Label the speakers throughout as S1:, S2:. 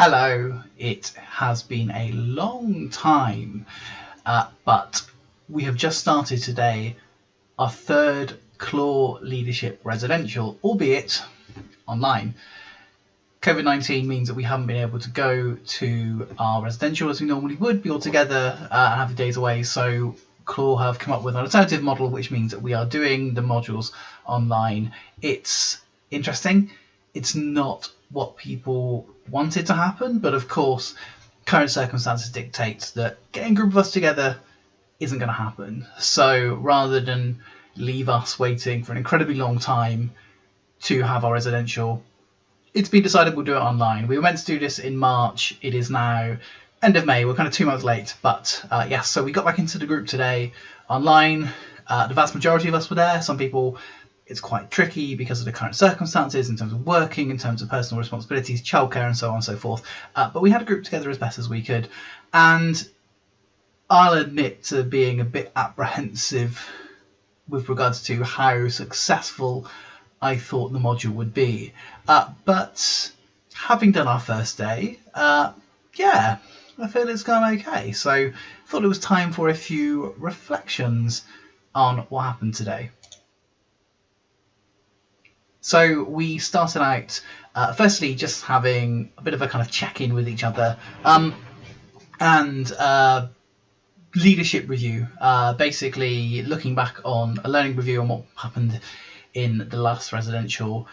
S1: Hello, it has been a long time, but we have just started today our third Clore Leadership Residential, albeit online. Covid-19 means that we haven't been able to go to our residential as we normally would, be all together and have the days away, so Clore have come up with an alternative model, which means that we are doing the modules online. It's interesting. It's not what people wanted to happen, but of course current circumstances dictate that getting a group of us together isn't going to happen. So rather than leave us waiting for an incredibly long time to have our residential, it's been decided we'll do it online. We were meant to do this in March. It is now end of May. We're kind of 2 months late, but yes, so we got back into the group today online. The vast majority of us were there. Some people, it's quite tricky because of the current circumstances in terms of working, in terms of personal responsibilities, childcare, and so on and so forth. But we had a group together as best as we could. And I'll admit to being a bit apprehensive with regards to how successful I thought the module would be. But having done our first day, yeah, I feel it's gone okay. So I thought it was time for a few reflections on what happened today. So we started out, firstly, just having a bit of a kind of check-in with each other, and leadership review, basically looking back on a learning review on what happened in the last residential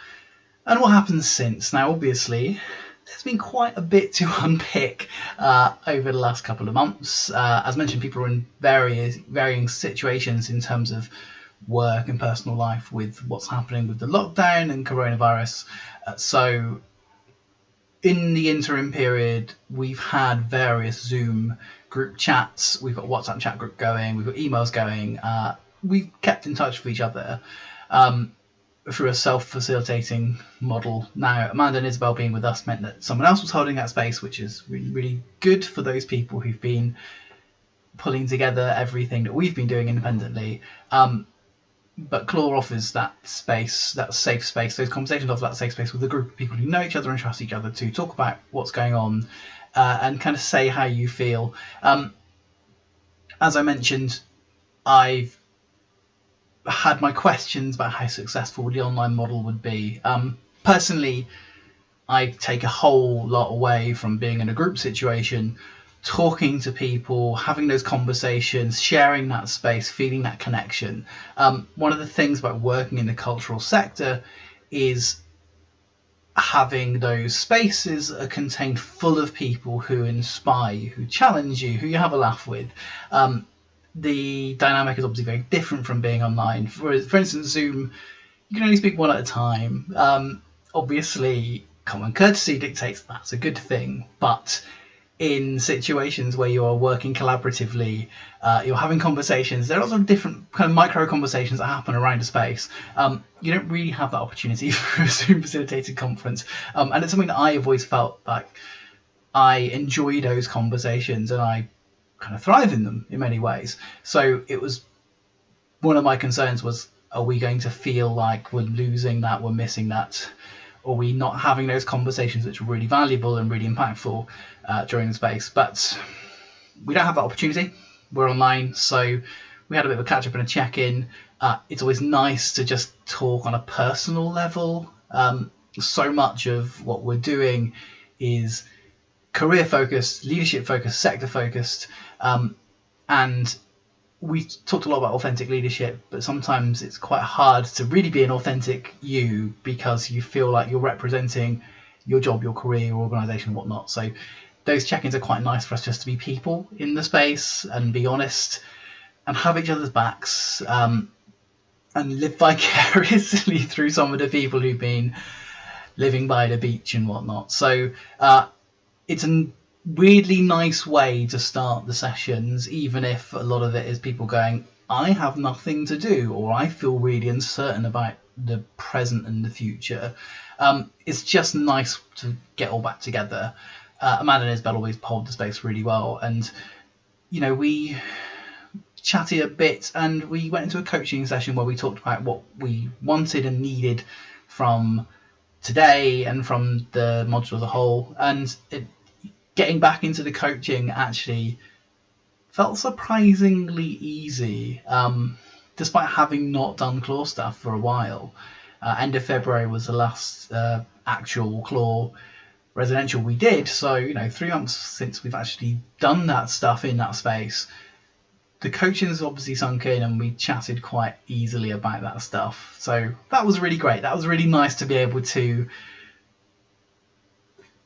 S1: and what happened since. Now, obviously, there's been quite a bit to unpick over the last couple of months. As mentioned, people are in varying situations in terms of work and personal life with what's happening with the lockdown and coronavirus. So in the interim period, we've had various Zoom group chats. We've got a WhatsApp chat group going. We've got emails going. We've kept in touch with each other through a self-facilitating model. Now, Amanda and Isabel being with us meant that someone else was holding that space, which is really, really good for those people who've been pulling together everything that we've been doing independently. But Clore offers that space, that safe space, those conversations offer that safe space with a group of people who know each other and trust each other to talk about what's going on and kind of say how you feel. As I mentioned, I've had my questions about how successful the online model would be. Personally, I take a whole lot away from being in a group situation, talking to people, having those conversations, sharing that space, feeling that connection. One of the things about working in the cultural sector is having those spaces that are contained full of people who inspire you, who challenge you, who you have a laugh with. The dynamic is obviously very different from being online. For instance, Zoom, you can only speak one at a time. Obviously, common courtesy dictates that's a good thing, but in situations where you are working collaboratively, you're having conversations, there are lots of different kind of micro conversations that happen around a space. You don't really have that opportunity for a Zoom facilitated conference. And it's something that I have always felt like I enjoy those conversations and I kind of thrive in them in many ways. So it was one of my concerns was, are we going to feel like we're losing that, we're missing that? Or are we not having those conversations which are really valuable and really impactful during the space? But we don't have that opportunity. We're online, so we had a bit of a catch up and a check-in. It's always nice to just talk on a personal level. So much of what we're doing is career focused, leadership focused, sector focused, and we talked a lot about authentic leadership, but sometimes it's quite hard to really be an authentic you because you feel like you're representing your job, your career, your organisation, and whatnot. So those check-ins are quite nice for us just to be people in the space and be honest and have each other's backs and live vicariously through some of the people who've been living by the beach and whatnot. So it's a weirdly nice way to start the sessions, even if a lot of it is people going, I have nothing to do, or I feel really uncertain about the present and the future. It's just nice to get all back together. Amanda and Isabel always hold the space really well, and we chatted a bit and we went into a coaching session where we talked about what we wanted and needed from today and from the module as a whole, and it getting back into the coaching actually felt surprisingly easy, despite having not done Clore stuff for a while. End of February was the last actual Clore residential we did, so 3 months since we've actually done that stuff in that space. The coaching's obviously sunk in, and we chatted quite easily about that stuff, so that was really great. That was really nice to be able to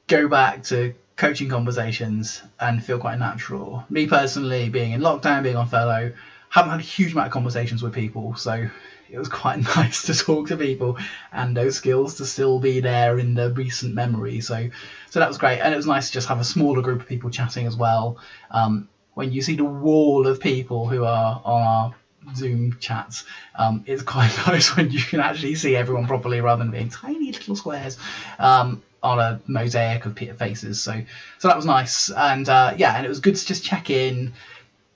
S1: go back to coaching conversations and feel quite natural. Me personally, being in lockdown, being on furlough, haven't had a huge amount of conversations with people, so it was quite nice to talk to people and those skills to still be there in the recent memory. So that was great, and it was nice to just have a smaller group of people chatting as well. When you see the wall of people who are on our Zoom chats, it's quite nice when you can actually see everyone properly rather than being tiny little squares on a mosaic of faces. So that was nice, and and it was good to just check in,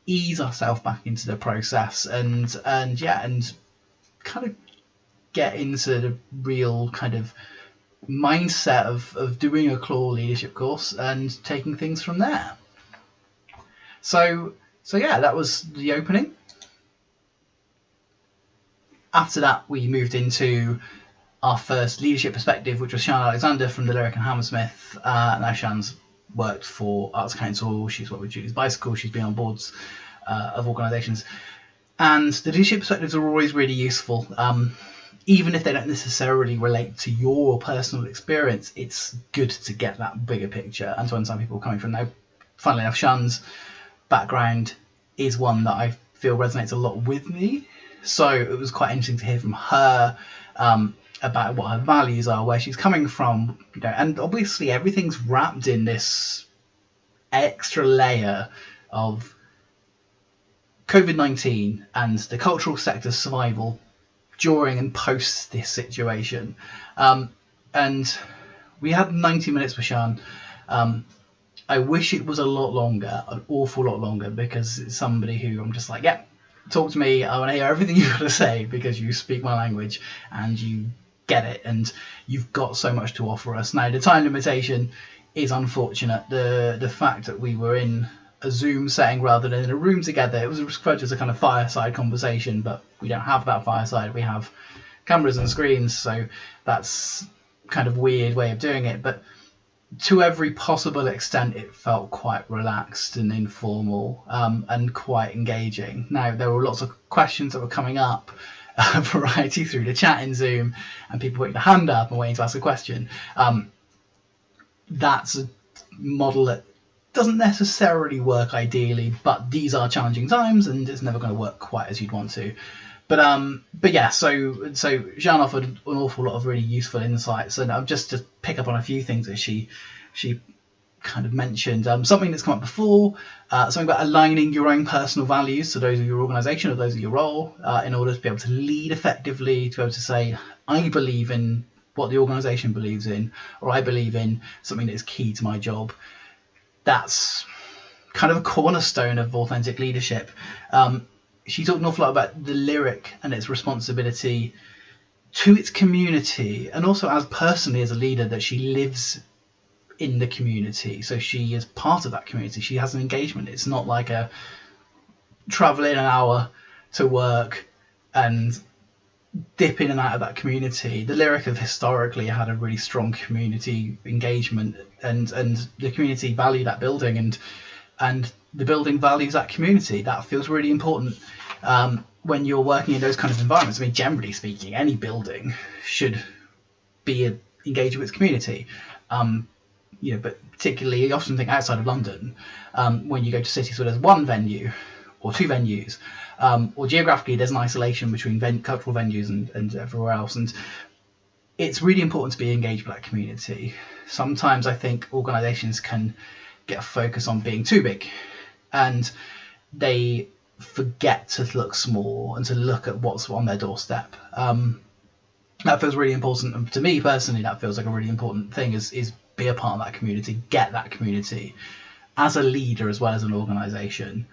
S1: ease ourselves back into the process, and kind of get into the real kind of mindset of doing a Clore leadership course and taking things from there. So that was the opening. After that, we moved into our first leadership perspective, which was Sian Alexander from the Lyric and Hammersmith. Now Sian's worked for Arts Council, she's worked with Julie's Bicycle, she's been on boards of organisations. And the leadership perspectives are always really useful. Even if they don't necessarily relate to your personal experience, it's good to get that bigger picture and to understand people coming from. Now, funnily enough, Sian's background is one that I feel resonates a lot with me. So it was quite interesting to hear from her about what her values are, where she's coming from, and obviously everything's wrapped in this extra layer of Covid-19 and the cultural sector's survival during and post this situation. And we had 90 minutes with Sian. I wish it was a lot longer, an awful lot longer, because it's somebody who I'm just like, yeah, talk to me. I want to hear everything you've got to say because you speak my language and you get it and you've got so much to offer us. Now, the time limitation is unfortunate. The fact that we were in a Zoom setting rather than in a room together, it was referred to as a kind of fireside conversation, but we don't have that fireside. We have cameras and screens, so that's kind of weird way of doing it. But to every possible extent, it felt quite relaxed and informal, and quite engaging. Now, there were lots of questions that were coming up, a variety through the chat in Zoom, and people putting their hand up and waiting to ask a question. That's a model that doesn't necessarily work ideally, but these are challenging times, and it's never going to work quite as you'd want to. But yeah, so Sian offered an awful lot of really useful insights, and I'm just to pick up on a few things that she kind of mentioned. Something that's come up before, something about aligning your own personal values to those of your organisation or those of your role, in order to be able to lead effectively, to be able to say, I believe in what the organisation believes in, or I believe in something that is key to my job. That's kind of a cornerstone of authentic leadership. She talked an awful lot about the Lyric and its responsibility to its community, and also as personally as a leader, that she lives in the community. So she is part of that community. She has an engagement. It's not like a travel in an hour to work and dip in and out of that community. The Lyric have historically had a really strong community engagement, and the community value that building, and the building values that community. That feels really important when you're working in those kind of environments. I mean, generally speaking, any building should be engaged with its community. But particularly, I often think outside of London, when you go to cities where there's one venue or two venues, or geographically there's an isolation between cultural venues and everywhere else, and it's really important to be engaged with that community. Sometimes I think organisations can get a focus on being too big, and they forget to look small and to look at what's on their doorstep. That feels really important, and to me personally, that feels like a really important thing, is be a part of that community, get that community as a leader as well as an organisation.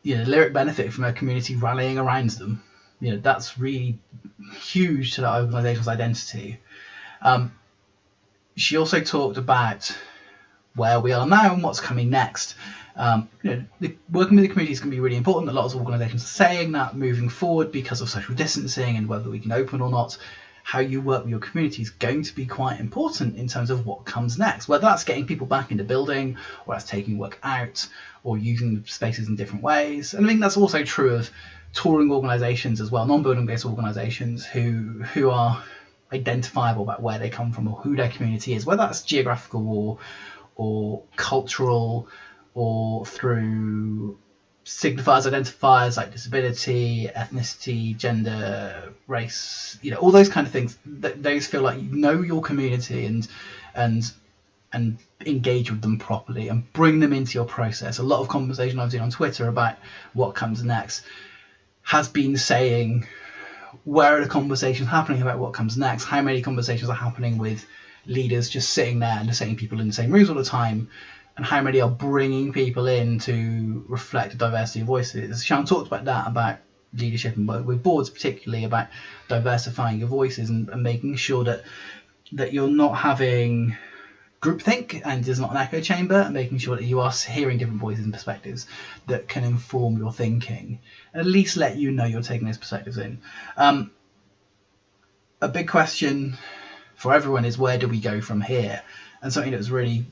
S1: Lyric benefit from a community rallying around them. That's really huge to that organisation's identity. She also talked about where we are now and what's coming next. Working with the community is going to be really important. A lot of organisations are saying that moving forward because of social distancing and whether we can open or not. How you work with your community is going to be quite important in terms of what comes next, whether that's getting people back into building, or that's taking work out, or using spaces in different ways. And I think that's also true of touring organisations as well, non-building based organisations who are identifiable about where they come from or who their community is, whether that's geographical or cultural, or through signifiers, identifiers like disability, ethnicity, gender, race, all those kind of things. Those feel like you know your community and engage with them properly and bring them into your process. A lot of conversation I've seen on Twitter about what comes next has been saying, where are the conversations happening about what comes next? How many conversations are happening with leaders just sitting there and the same people in the same rooms all the time? And how many are bringing people in to reflect diversity of voices? Sian talked about that, about leadership and with boards, particularly about diversifying your voices and making sure that you're not having groupthink and there's not an echo chamber, and making sure that you are hearing different voices and perspectives that can inform your thinking, and at least let you know you're taking those perspectives in. A big question for everyone is, where do we go from here? And something that was really,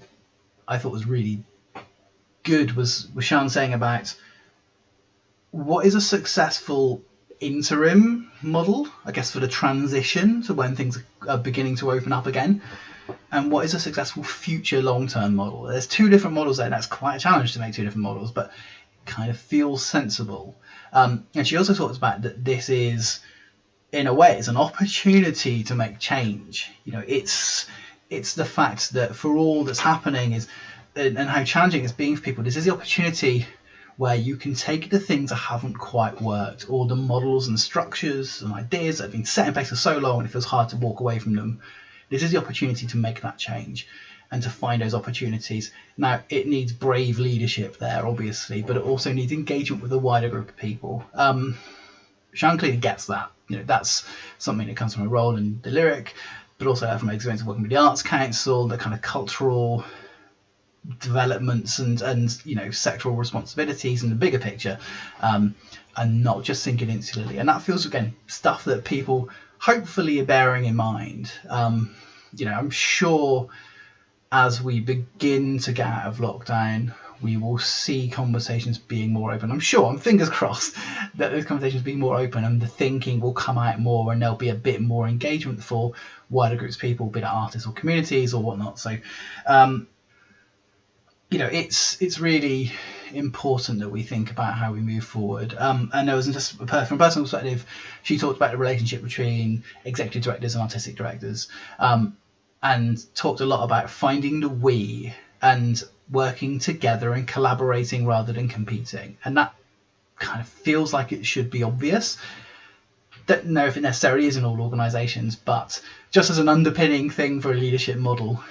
S1: I thought was really good was Sian saying about what is a successful interim model, I guess, for the transition to when things are beginning to open up again, and what is a successful future long-term model. There's two different models there, and that's quite a challenge to make two different models, but it kind of feels sensible. And she also talks about that this is, in a way, it's an opportunity to make change. It's the fact that for all that's happening is, and how challenging it's being for people, this is the opportunity where you can take the things that haven't quite worked, or the models and structures and ideas that have been set in place for so long and it feels hard to walk away from them. This is the opportunity to make that change and to find those opportunities. Now, it needs brave leadership there, obviously, but it also needs engagement with a wider group of people. Sian clearly gets that. That's something that comes from a role in the Lyric, but also from my experience of working with the Arts Council, the kind of cultural developments and sectoral responsibilities in the bigger picture, and not just thinking insularly. And that feels, again, stuff that people hopefully are bearing in mind. I'm sure as we begin to get out of lockdown, we will see conversations being more open. I'm fingers crossed, that those conversations being more open and the thinking will come out more, and there'll be a bit more engagement for wider groups of people, be it artists or communities or whatnot. So it's really important that we think about how we move forward. And there was just from a personal perspective, she talked about the relationship between executive directors and artistic directors, and talked a lot about finding the we and working together and collaborating rather than competing. And that kind of feels like it should be obvious. Don't know if it necessarily is in all organisations, but just as an underpinning thing for a leadership model,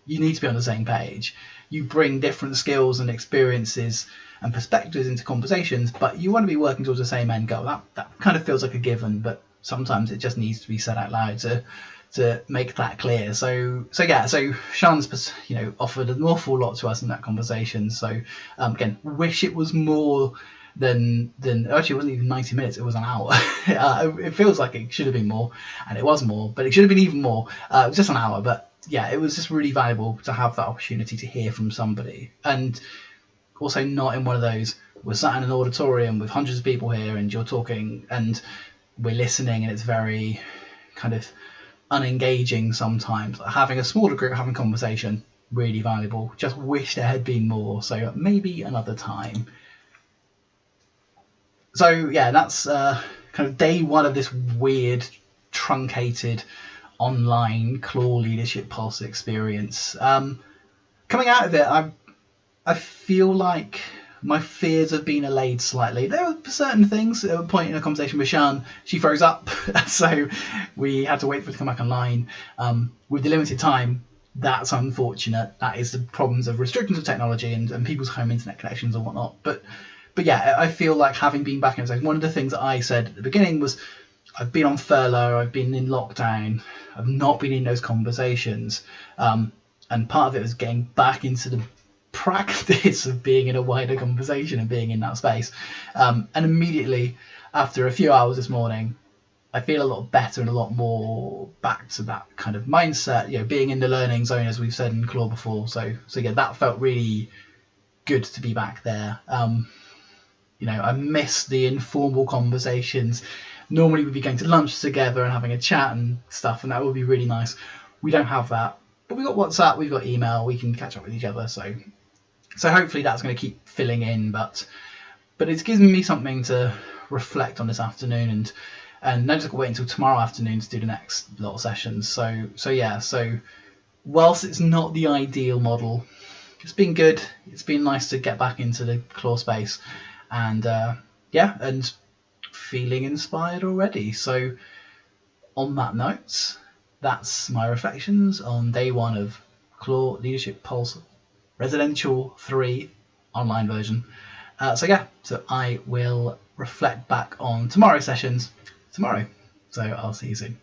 S1: you need to be on the same page. You bring different skills and experiences and perspectives into conversations, but you want to be working towards the same end goal. That kind of feels like a given, but sometimes it just needs to be said out loud to make that clear. So Sian's offered an awful lot to us in that conversation. So again, wish it was more than actually it wasn't even 90 minutes, it was an hour. It feels like it should have been more, and it was more, but it should have been even more. It was just an hour, but yeah, it was just really valuable to have that opportunity to hear from somebody, and also not in one of those, we're sat in an auditorium with hundreds of people here and you're talking and we're listening and it's very kind of unengaging sometimes. Having a smaller group, having conversation, really valuable. Just wish there had been more, so maybe another time. So yeah, that's kind of day one of this weird truncated online Clore Leadership Pulse experience. Coming out of it, I feel like my fears have been allayed slightly. There were certain things. At a point in a conversation with Sian, she froze up, so we had to wait for it to come back online. With the limited time, that's unfortunate. That is the problems of restrictions of technology and people's home internet connections and whatnot. But yeah, I feel like having been back in it, one of the things that I said at the beginning was, I've been on furlough, I've been in lockdown, I've not been in those conversations. And part of it was getting back into the practice of being in a wider conversation and being in that space. And immediately after a few hours this morning, I feel a lot better and a lot more back to that kind of mindset, being in the learning zone, as we've said in Clore before. So yeah, that felt really good to be back there. I miss the informal conversations. Normally we'd be going to lunch together and having a chat and stuff, and that would be really nice. We don't have that, but we've got WhatsApp, we've got email, we can catch up with each other. So hopefully that's going to keep filling in, but it's given me something to reflect on this afternoon, and not just wait until tomorrow afternoon to do the next lot of sessions. So whilst it's not the ideal model, it's been good. It's been nice to get back into the Clore space, and and feeling inspired already. So on that note, that's my reflections on day 1 of Clore Leadership Pulse Residential 3 online version. So I will reflect back on tomorrow's sessions tomorrow. So I'll see you soon.